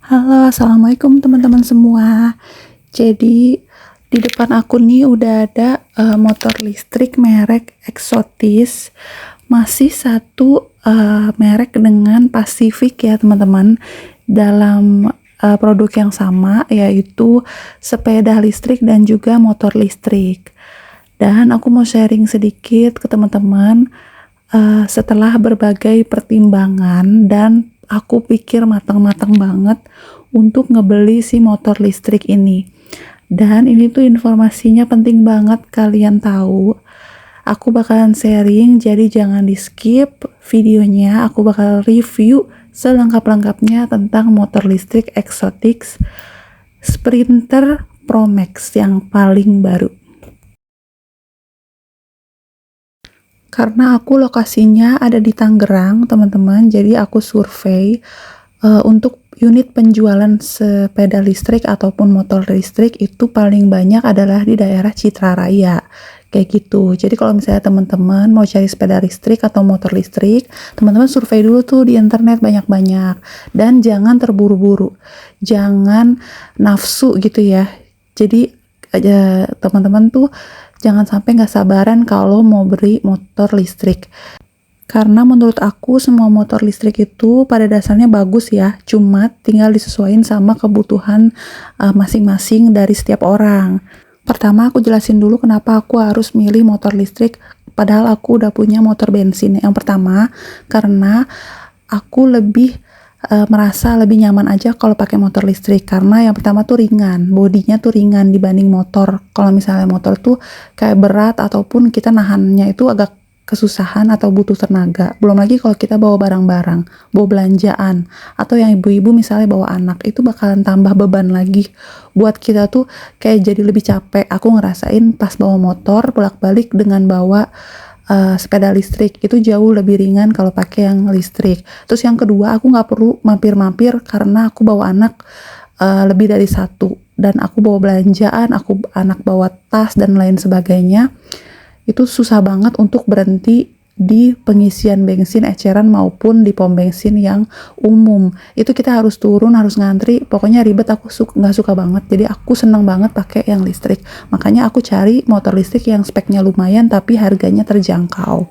Halo, assalamualaikum teman-teman semua. Jadi di depan aku nih udah ada motor listrik merek Exotis, masih satu merek dengan Pacific ya teman-teman. Dalam produk yang sama, yaitu sepeda listrik dan juga motor listrik. Dan aku mau sharing sedikit ke teman-teman setelah berbagai pertimbangan, dan aku pikir matang-matang banget untuk ngebeli si motor listrik ini. Dan ini tuh informasinya penting banget kalian tahu. Aku bakalan sharing, jadi jangan di skip videonya. Aku bakal review selengkap-lengkapnya tentang motor listrik Exotis Sprinter Pro Max yang paling baru. Karena aku lokasinya ada di Tangerang, teman-teman, jadi aku survei untuk unit penjualan sepeda listrik ataupun motor listrik itu paling banyak adalah di daerah Citra Raya, kayak gitu. Jadi kalau misalnya teman-teman mau cari sepeda listrik atau motor listrik, teman-teman survei dulu tuh di internet banyak-banyak, dan jangan terburu-buru, jangan nafsu gitu ya. Jadi teman-teman tuh jangan sampai nggak sabaran kalau mau beli motor listrik. Karena menurut aku semua motor listrik itu pada dasarnya bagus ya, cuma tinggal disesuaikan sama kebutuhan masing-masing dari setiap orang. Pertama aku jelasin dulu kenapa aku harus milih motor listrik padahal aku udah punya motor bensin. Yang pertama, karena aku lebih merasa lebih nyaman aja kalau pakai motor listrik, karena yang pertama tuh ringan, bodinya tuh ringan dibanding motor. Kalau misalnya motor tuh kayak berat ataupun kita nahannya itu agak kesusahan atau butuh tenaga. Belum lagi kalau kita bawa barang-barang, bawa belanjaan, atau yang ibu-ibu misalnya bawa anak, itu bakalan tambah beban lagi buat kita tuh, kayak jadi lebih capek. Aku ngerasain pas bawa motor bolak-balik dengan bawa sepeda listrik itu jauh lebih ringan kalau pakai yang listrik. Terus yang kedua, aku nggak perlu mampir-mampir karena aku bawa anak lebih dari satu, dan aku bawa belanjaan, anak bawa tas dan lain sebagainya. Itu susah banget untuk berhenti di pengisian bensin eceran maupun di pom bensin yang umum. Itu kita harus turun, harus ngantri, pokoknya ribet. Aku nggak suka banget, jadi aku seneng banget pakai yang listrik. Makanya aku cari motor listrik yang speknya lumayan tapi harganya terjangkau.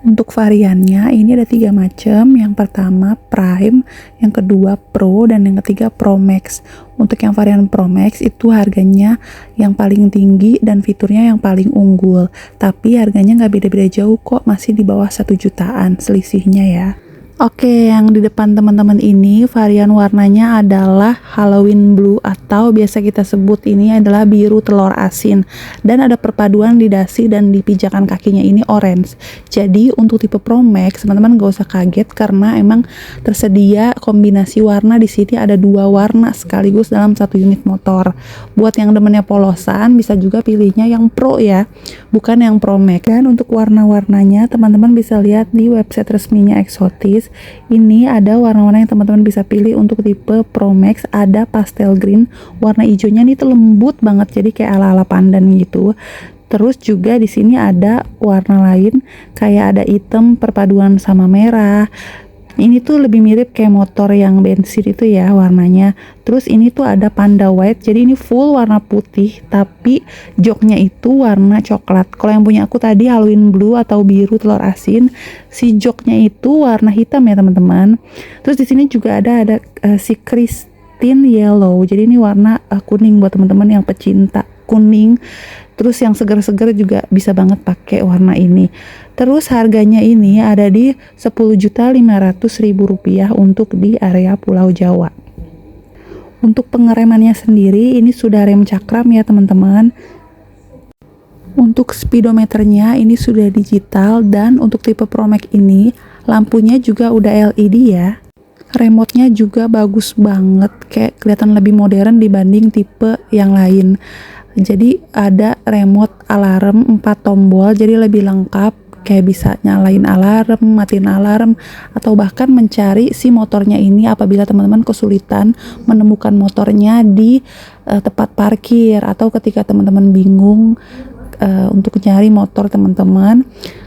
Untuk variannya ini ada 3 macam. Yang pertama Prime, yang kedua Pro, dan yang ketiga Pro Max. Untuk yang varian Pro Max itu harganya yang paling tinggi dan fiturnya yang paling unggul, tapi harganya nggak beda-beda jauh kok, masih di bawah 1 jutaan selisihnya ya. Oke, yang di depan teman-teman ini varian warnanya adalah Halloween Blue, atau biasa kita sebut ini adalah biru telur asin, dan ada perpaduan di dasi dan di pijakan kakinya ini orange. Jadi untuk tipe Pro Max teman-teman gak usah kaget karena emang tersedia kombinasi warna. Di sini ada 2 warna sekaligus dalam satu unit motor. Buat yang demennya polosan bisa juga pilihnya yang Pro ya, bukan yang Pro Max. Dan untuk warna-warnanya teman-teman bisa lihat di website resminya Exotis. Ini ada warna-warna yang teman-teman bisa pilih. Untuk tipe Pro Max ada pastel green, warna hijaunya nih tuh lembut banget, jadi kayak ala-ala pandan gitu. Terus juga di sini ada warna lain kayak ada hitam perpaduan sama merah. Ini tuh lebih mirip kayak motor yang bensin itu ya warnanya. Terus ini tuh ada panda white, jadi ini full warna putih tapi joknya itu warna coklat. Kalau yang punya aku tadi Halloween Blue atau biru telur asin, si joknya itu warna hitam ya teman-teman. Terus di sini juga ada si Christine Yellow, jadi ini warna kuning buat teman-teman yang pecinta kuning. Terus yang seger-seger juga bisa banget pakai warna ini. Terus harganya ini ada di Rp10.500.000 untuk di area Pulau Jawa. Untuk pengeremannya sendiri ini sudah rem cakram ya teman-teman. Untuk speedometernya ini sudah digital, dan untuk tipe Pro Max ini lampunya juga udah LED ya. Remote-nya juga bagus banget, kayak kelihatan lebih modern dibanding tipe yang lain. Jadi ada remote alarm 4 tombol, jadi lebih lengkap, kayak bisa nyalain alarm, matiin alarm, atau bahkan mencari si motornya ini apabila teman-teman kesulitan menemukan motornya di tempat parkir, atau ketika teman-teman bingung untuk nyari motor teman-teman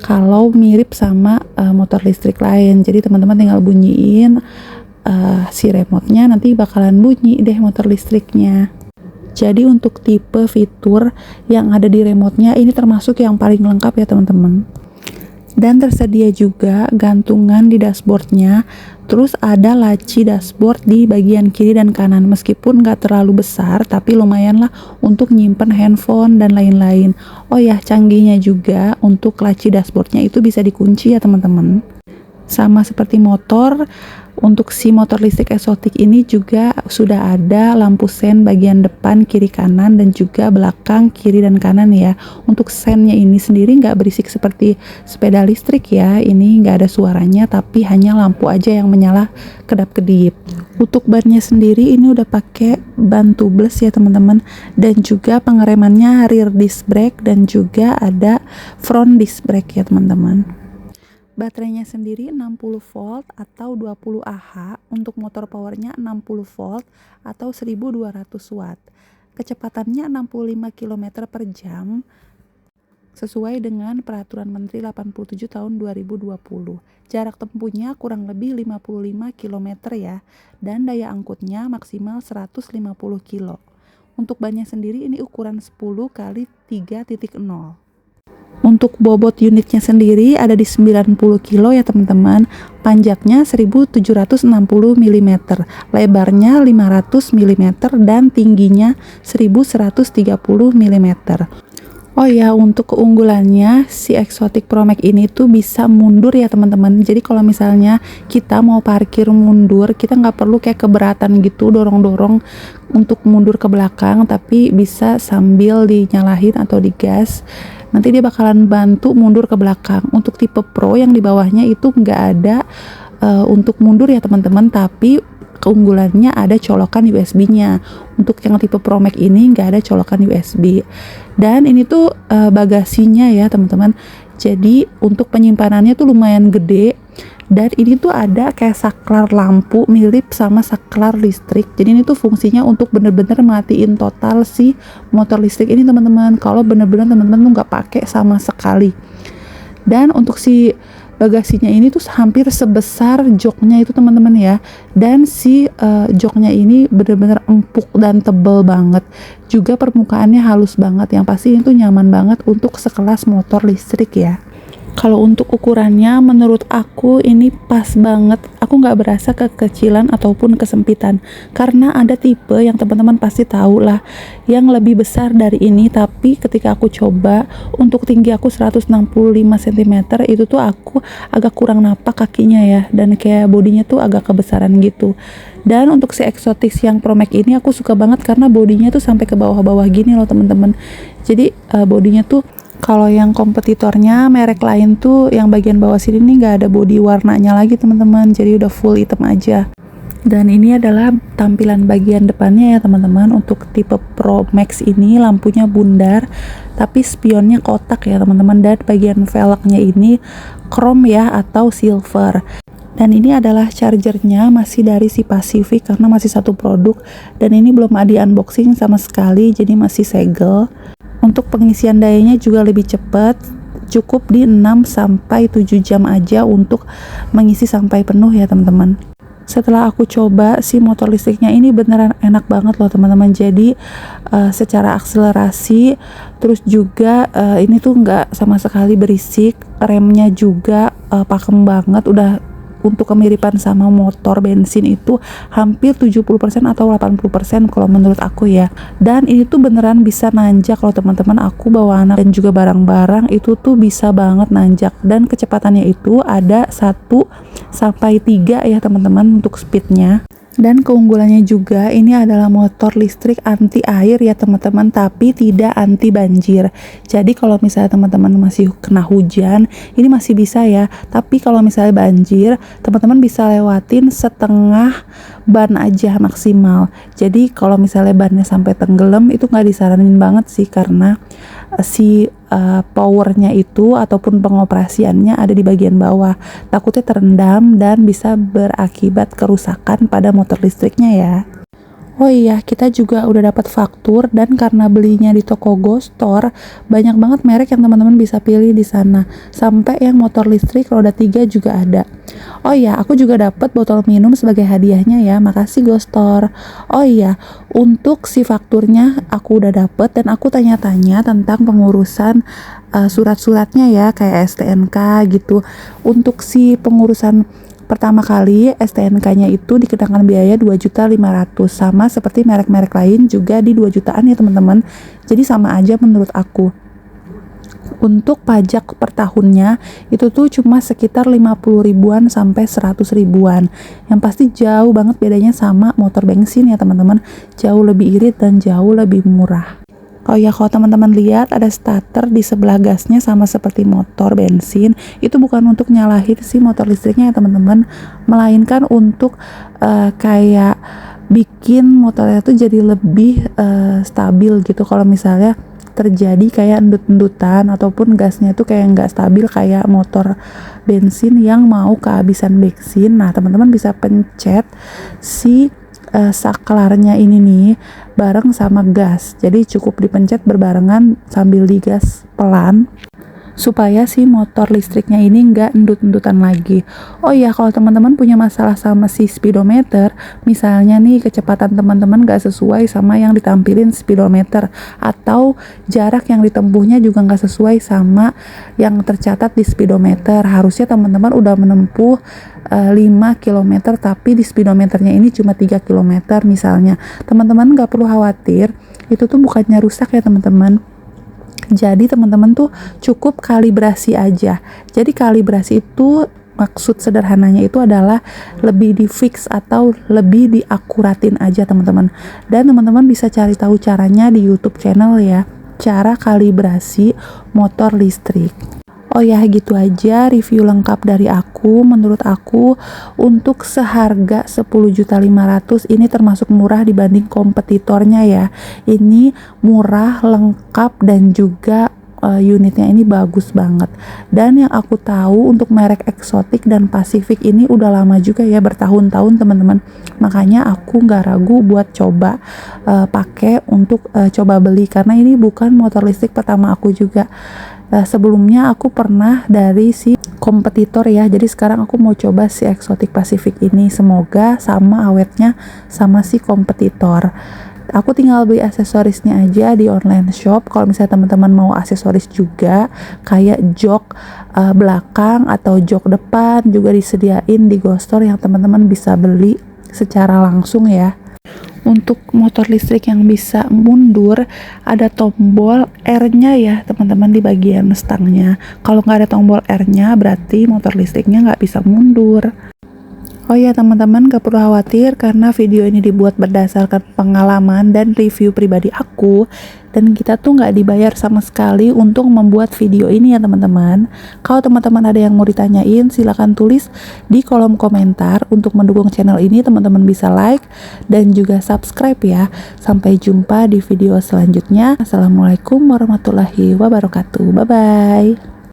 kalau mirip sama motor listrik lain. Jadi teman-teman tinggal bunyiin si remote-nya nanti bakalan bunyi deh motor listriknya. Jadi untuk tipe fitur yang ada di remote-nya ini termasuk yang paling lengkap ya teman-teman. Dan tersedia juga gantungan di dashboardnya, terus ada laci dashboard di bagian kiri dan kanan. Meskipun nggak terlalu besar, tapi lumayan lah untuk nyimpen handphone dan lain-lain. Oh ya, canggihnya juga untuk laci dashboardnya itu bisa dikunci ya teman-teman. Sama seperti motor, untuk si motor listrik eksotik ini juga sudah ada lampu sen bagian depan, kiri, kanan, dan juga belakang, kiri, dan kanan ya. Untuk sennya ini sendiri nggak berisik seperti sepeda listrik ya, ini nggak ada suaranya, tapi hanya lampu aja yang menyala kedap-kedip. Untuk bannya sendiri ini udah pakai ban tubeless ya teman-teman, dan juga pengeremannya rear disc brake dan juga ada front disc brake ya teman-teman. Baterainya sendiri 60 volt atau 20 Ah, untuk motor powernya 60 volt atau 1200 watt. Kecepatannya 65 km per jam sesuai dengan Peraturan Menteri 87 tahun 2020. Jarak tempuhnya kurang lebih 55 km ya, dan daya angkutnya maksimal 150 kilo. Untuk bannya sendiri ini ukuran 10 kali 3.0. Untuk bobot unitnya sendiri ada di 90 kilo ya teman-teman. Panjangnya 1760 mm, lebarnya 500 mm, dan tingginya 1130 mm. Oh ya, untuk keunggulannya si Exotic Pro Max ini tuh bisa mundur ya teman-teman. Jadi kalau misalnya kita mau parkir mundur, kita nggak perlu kayak keberatan gitu dorong-dorong untuk mundur ke belakang, tapi bisa sambil dinyalahin atau digas. Nanti dia bakalan bantu mundur ke belakang. Untuk tipe Pro yang di bawahnya itu nggak ada untuk mundur ya teman-teman, tapi keunggulannya ada colokan USB-nya. Untuk yang tipe Pro Max ini nggak ada colokan USB. Dan ini tuh bagasinya ya teman-teman. Jadi untuk penyimpanannya tuh lumayan gede. Dan ini tuh ada kayak saklar lampu mirip sama saklar listrik. Jadi ini tuh fungsinya untuk bener-bener matiin total si motor listrik ini teman-teman. Kalau bener-bener teman-teman tuh nggak pakai sama sekali. Dan untuk si bagasinya ini tuh hampir sebesar joknya itu teman-teman ya. Dan si joknya ini bener-bener empuk dan tebel banget. Juga permukaannya halus banget. Yang pasti itu nyaman banget untuk sekelas motor listrik ya. Kalau untuk ukurannya menurut aku ini pas banget. Aku nggak berasa kekecilan ataupun kesempitan, karena ada tipe yang teman-teman pasti tahu lah yang lebih besar dari ini, tapi ketika aku coba untuk tinggi aku 165 cm itu tuh aku agak kurang napak kakinya ya, dan kayak bodinya tuh agak kebesaran gitu. Dan untuk si Exotic yang Pro Max ini aku suka banget karena bodinya tuh sampai ke bawah-bawah gini loh teman-teman. Jadi bodinya tuh, kalau yang kompetitornya merek lain tuh yang bagian bawah sini nih nggak ada bodi warnanya lagi teman-teman, jadi udah full hitam aja. Dan ini adalah tampilan bagian depannya ya teman-teman. Untuk tipe Pro Max ini lampunya bundar tapi spionnya kotak ya teman-teman, dan bagian velgnya ini chrome ya atau silver. Dan ini adalah chargernya masih dari si Pacific karena masih satu produk, dan ini belum ada unboxing sama sekali, jadi masih segel. Untuk pengisian dayanya juga lebih cepat, cukup di 6-7 jam aja untuk mengisi sampai penuh ya teman-teman. Setelah aku coba si motor listriknya ini beneran enak banget loh teman-teman. Jadi secara akselerasi, terus juga ini tuh nggak sama sekali berisik. Remnya juga pakem banget, udah untuk kemiripan sama motor bensin itu hampir 70% atau 80% kalau menurut aku ya. Dan ini tuh beneran bisa nanjak kalau teman-teman. Aku bawa anak dan juga barang-barang itu tuh bisa banget nanjak, dan kecepatannya itu ada 1-3 ya teman-teman untuk speednya. Dan keunggulannya juga ini adalah motor listrik anti air ya teman-teman, tapi tidak anti banjir. Jadi kalau misalnya teman-teman masih kena hujan, ini masih bisa ya. Tapi kalau misalnya banjir, teman-teman bisa lewatin setengah ban aja maksimal. Jadi kalau misalnya bannya sampai tenggelam itu nggak disaranin banget sih, karena si powernya itu ataupun pengoperasiannya ada di bagian bawah. Takutnya terendam dan bisa berakibat kerusakan pada motor listriknya ya. Oh iya, kita juga udah dapat faktur, dan karena belinya di toko Go Store, banyak banget merek yang teman-teman bisa pilih di sana. Sampai yang motor listrik roda 3 juga ada. Oh iya, aku juga dapat botol minum sebagai hadiahnya ya. Makasih Go Store. Oh iya, untuk si fakturnya aku udah dapet, dan aku tanya-tanya tentang pengurusan surat-suratnya ya, kayak STNK gitu. Untuk si pengurusan pertama kali, STNK-nya itu dikenakan biaya 2.500.000, sama seperti merek-merek lain juga di 2 jutaan ya teman-teman. Jadi sama aja menurut aku. Untuk pajak per tahunnya itu tuh cuma sekitar 50 ribuan sampai 100 ribuan. Yang pasti jauh banget bedanya sama motor bensin ya teman-teman. Jauh lebih irit dan jauh lebih murah. Oh ya, kalau teman-teman lihat ada starter di sebelah gasnya sama seperti motor bensin, itu bukan untuk nyalahin si motor listriknya ya teman-teman, melainkan untuk kayak bikin motornya tuh jadi lebih stabil gitu. Kalau misalnya terjadi kayak endut-endutan ataupun gasnya tuh kayak nggak stabil kayak motor bensin yang mau kehabisan bensin, nah teman-teman bisa pencet si saklarnya ini nih bareng sama gas. Jadi cukup dipencet berbarengan sambil digas pelan supaya si motor listriknya ini nggak endut-endutan lagi. Oh iya, kalau teman-teman punya masalah sama si speedometer, misalnya nih kecepatan teman-teman nggak sesuai sama yang ditampilin speedometer, atau jarak yang ditempuhnya juga nggak sesuai sama yang tercatat di speedometer, harusnya teman-teman udah menempuh 5 km tapi di speedometernya ini cuma 3 km misalnya. Teman-teman nggak perlu khawatir, itu tuh bukannya rusak ya teman-teman. Jadi teman-teman tuh cukup kalibrasi aja. Jadi kalibrasi itu maksud sederhananya itu adalah lebih di fix atau lebih diakuratin aja teman-teman. Dan teman-teman bisa cari tahu caranya di YouTube channel ya, cara kalibrasi motor listrik. Oh ya, gitu aja review lengkap dari aku. Menurut aku untuk seharga 10.500.000 ini termasuk murah dibanding kompetitornya ya. Ini murah, lengkap, dan juga unitnya ini bagus banget. Dan yang aku tahu untuk merek eksotik dan Pacific ini udah lama juga ya, bertahun-tahun teman-teman. Makanya aku nggak ragu buat coba pakai untuk coba beli, karena ini bukan motor listrik pertama aku juga. Sebelumnya aku pernah dari si kompetitor ya, jadi sekarang aku mau coba si Exotic Pacific ini. Semoga sama awetnya sama si kompetitor. Aku tinggal beli aksesorisnya aja di online shop. Kalau misalnya teman-teman mau aksesoris juga kayak jok belakang atau jok depan juga disediain di Go Store yang teman-teman bisa beli secara langsung ya. Untuk motor listrik yang bisa mundur, ada tombol R-nya ya teman-teman di bagian stangnya. Kalau nggak ada tombol R-nya, berarti motor listriknya nggak bisa mundur. Oh ya teman-teman, gak perlu khawatir karena video ini dibuat berdasarkan pengalaman dan review pribadi aku, dan kita tuh gak dibayar sama sekali untuk membuat video ini ya teman-teman. Kalau teman-teman ada yang mau ditanyain, silahkan tulis di kolom komentar. Untuk mendukung channel ini teman-teman bisa like dan juga subscribe ya. Sampai jumpa di video selanjutnya. Assalamualaikum warahmatullahi wabarakatuh. Bye bye.